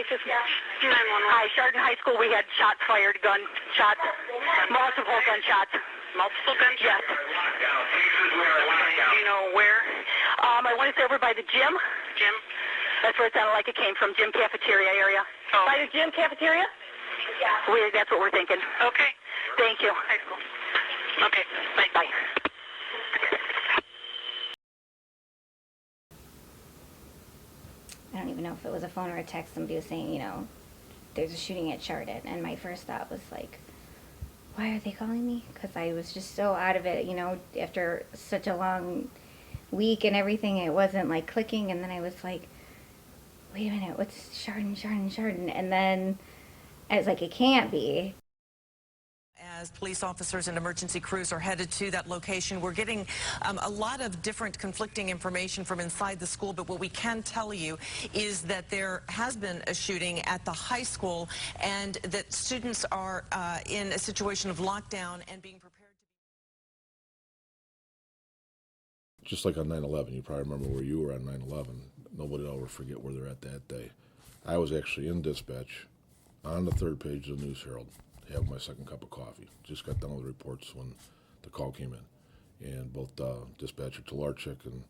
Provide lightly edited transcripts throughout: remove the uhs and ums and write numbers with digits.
crisis? 911. Hi, Chardon High School. We had shots fired, gunshots, multiple gunshots. Multiple gunshots? Yes. Do you know where? I want to say over by the gym. Gym? That's where it sounded like it came from, gym cafeteria area. Oh. By the gym cafeteria? Yeah. That's what we're thinking. Okay. Thank you. High school. Okay. Bye. Bye. I don't even know if it was a phone or a text. Somebody was saying, you know, there's a shooting at Chardon. And my first thought was like, why are they calling me? Because I was just so out of it, you know, after such a long week and everything, it wasn't like clicking. And then I was like, wait a minute, what's Chardon? And then I was like, it can't be. As police officers and emergency crews are headed to that location, we're getting a lot of different conflicting information from inside the school, but what we can tell you is that there has been a shooting at the high school and that students are in a situation of lockdown and being prepared to... Just like on 9/11, you probably remember where you were on 9/11. Nobody will ever forget where they're at that day. I was actually in dispatch on the third page of the News Herald, having my second cup of coffee. Just got done with the reports when the call came in. And both dispatcher Talarchik and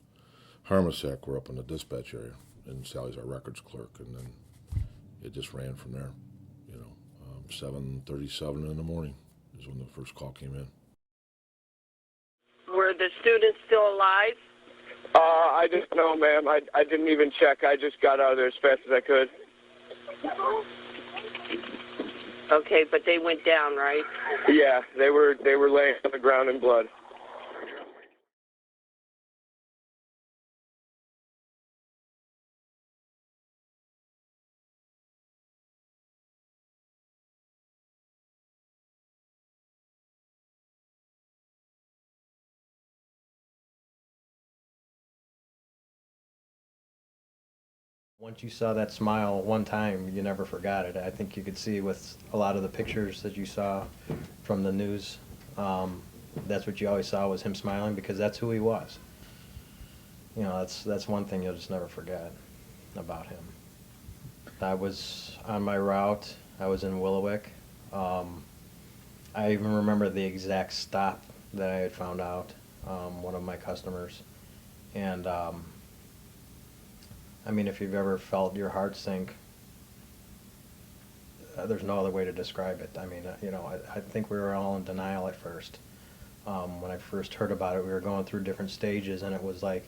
Harmasek were up in the dispatch area, and Sally's our records clerk, and then it just ran from there. You know, 7:37 in the morning is when the first call came in. Were the students still alive? I didn't know, ma'am. I didn't even check. I just got out of there as fast as I could. Okay, but they went down, right? Yeah, they were laying on the ground in blood. Once you saw that smile one time, you never forgot it. I think you could see with a lot of the pictures that you saw from the news, that's what you always saw was him smiling, because that's who he was. You know, that's one thing you'll just never forget about him. I was on my route. I was in Willowick. I even remember the exact stop that I had found out, one of my customers. And I mean, if you've ever felt your heart sink, there's no other way to describe it. I mean, you know, I think we were all in denial at first. When I first heard about it, we were going through different stages, and it was like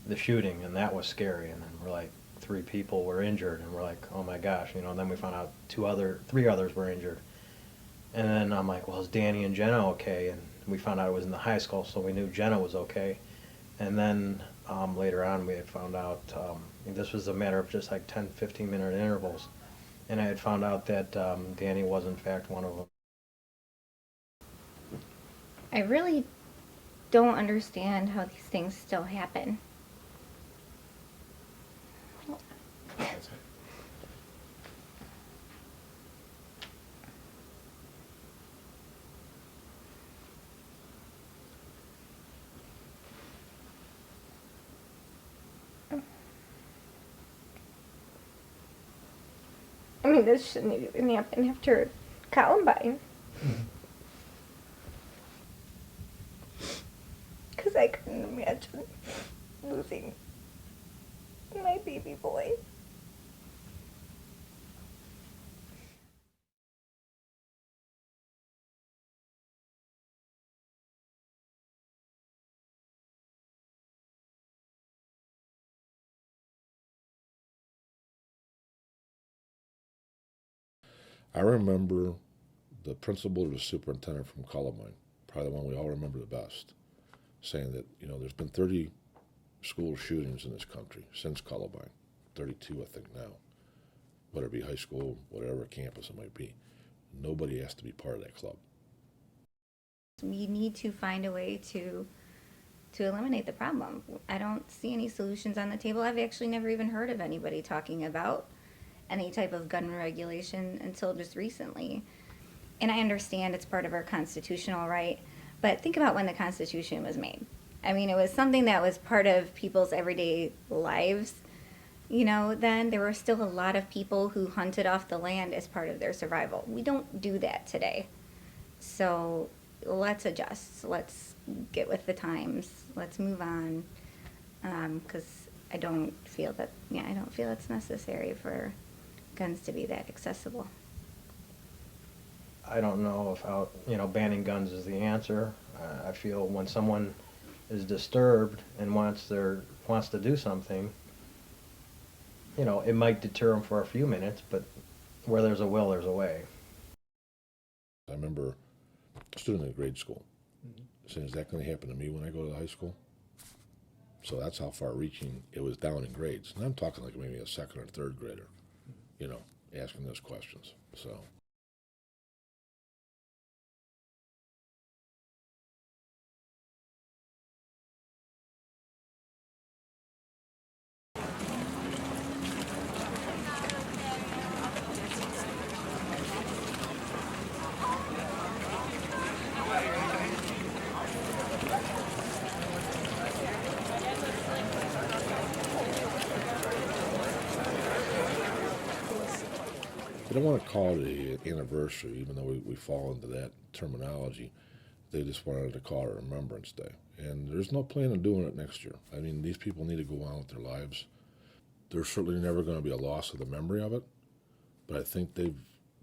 the shooting, and that was scary. And then we're like, 3 people were injured, and we're like, oh my gosh, you know. And then we found out 3 others were injured. And then I'm like, well, is Danny and Jenna okay? And we found out it was in the high school, so we knew Jenna was okay. And then later on, we had found out, this was a matter of just like 10, 15-minute intervals, and I had found out that Danny was in fact one of them. I really don't understand how these things still happen. I mean, this shouldn't even happen after Columbine. Because I couldn't imagine losing my baby boy. I remember the principal or the superintendent from Columbine, probably the one we all remember the best, saying that, you know, there's been 30 school shootings in this country since Columbine, 32 I think now, whether it be high school, whatever campus it might be. Nobody has to be part of that club. We need to find a way to eliminate the problem. I don't see any solutions on the table. I've actually never even heard of anybody talking about any type of gun regulation until just recently. And I understand it's part of our constitutional right, but think about when the Constitution was made. I mean, it was something that was part of people's everyday lives You know, then there were still a lot of people who hunted off the land as part of their survival. We don't do that today. So let's adjust. Let's get with the times. Let's move on. Because I don't feel it's necessary for guns to be that accessible. I don't know if banning guns is the answer. I feel when someone is disturbed and wants to do something, it might deter them for a few minutes, but where there's a will, there's a way. I remember a student in grade school saying, is that going to happen to me when I go to high school? So that's how far-reaching it was down in grades. And I'm talking like maybe a second or third grader, asking those questions. So. I don't want to call it an anniversary, even though we fall into that terminology. They just wanted to call it Remembrance Day. And there's no plan on doing it next year. I mean, these people need to go on with their lives. There's certainly never going to be a loss of the memory of it, but I think they've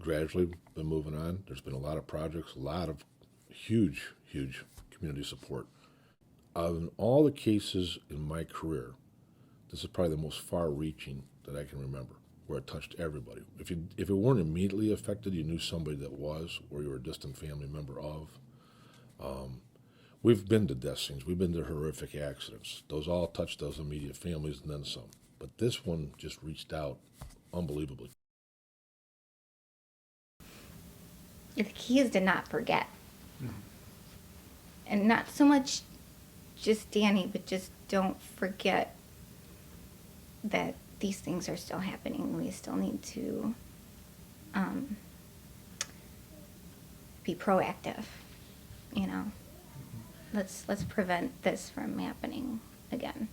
gradually been moving on. There's been a lot of projects, a lot of huge, huge community support. Of all the cases in my career, this is probably the most far-reaching that I can remember, where it touched everybody. If it weren't immediately affected, you knew somebody that was, or you were a distant family member of. We've been to death scenes. We've been to horrific accidents. Those all touched those immediate families and then some. But this one just reached out unbelievably. The key is to not forget. And not so much just Danny, but just don't forget that these things are still happening. We still need to be proactive, Let's prevent this from happening again.